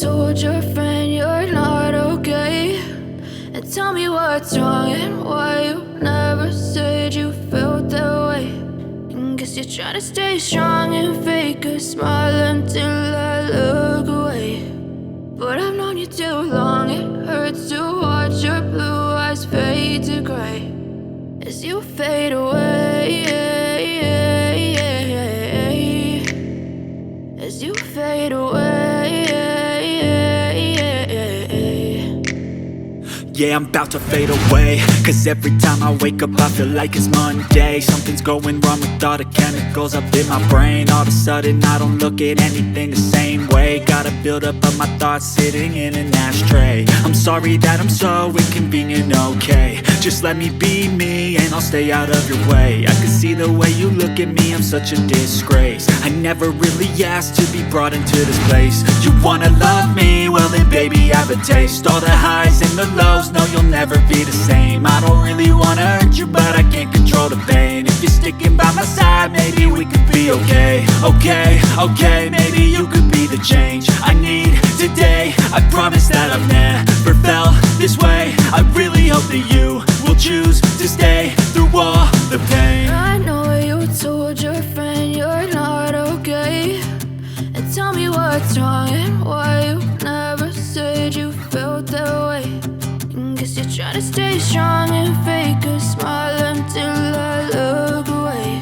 told your friend you're not okay, and tell me what's wrong and why you never said you felt that way. And guess you're trying to stay strong and fake a smile until I look away. But I've known you too long, it hurts to watch your blue eyes fade to gray as you fade away, as you fade away. Yeah, I'm about to fade away, cause every time I wake up I feel like it's Monday. Something's going wrong with all the chemicals up in my brain. All of a sudden I don't look at anything the same way. Gotta build up of my thoughts sitting in an ashtray. I'm sorry that I'm so inconvenient, okay. Just let me be me and I'll stay out of your way. I can see the way you look at me, I'm such a disgrace. I never really asked to be brought into this place. You wanna love me? Well then baby have a taste. All the highs and the lows, no you'll never be the same. I don't really wanna hurt you but I can't control the pain. If you're sticking by my side maybe we could be okay. Okay, maybe you could be the change I need today. I promise that I've never felt this way. I really hope that you will choose to stay through all the pain. I know you told your friend you're not okay, and tell me what's wrong and why you never said you felt that way. And guess you're trying to stay strong and fake a smile until I look away.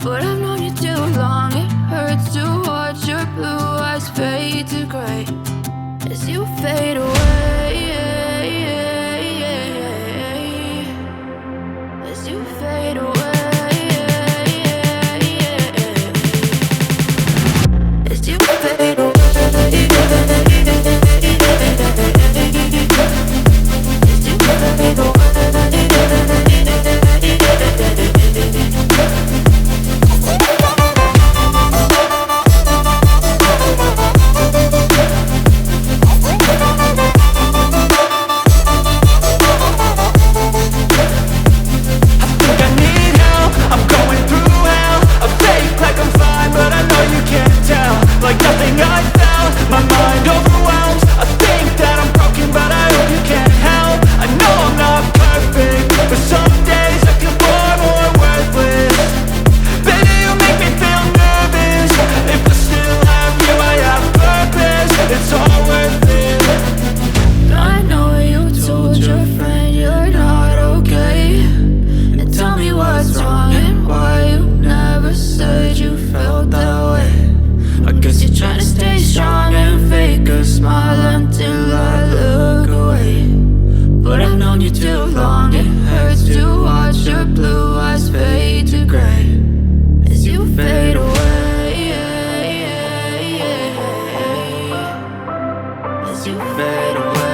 But I've known you too long, it hurts to watch your blue eyes fade to gray as you fade away, as you fade away, as you fade away. Like nothing I felt, my mind overwhelmed. I think that I'm broken but I hope you can't help. I know I'm not perfect, but some days I feel far more worthless. Baby, you make me feel nervous. If I still have you, I have purpose. It's all worth it. I know you told your friend you're not okay, and tell me what's wrong and why you never said you felt that way. I guess you're trying to stay strong and fake a smile until I look away. But I've known you too long, it hurts to watch your blue eyes fade to gray as you fade away, as you fade away,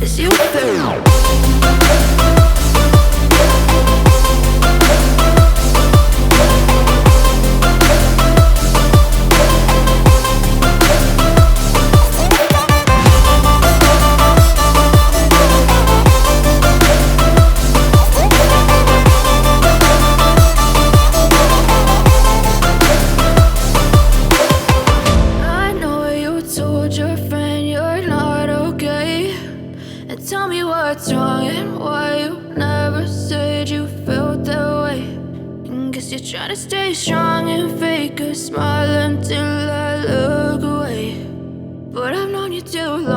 as you fade away. Tell me what's wrong and why you never said you felt that way. And guess you're trying to stay strong and fake a smile until I look away. But I've known you too long.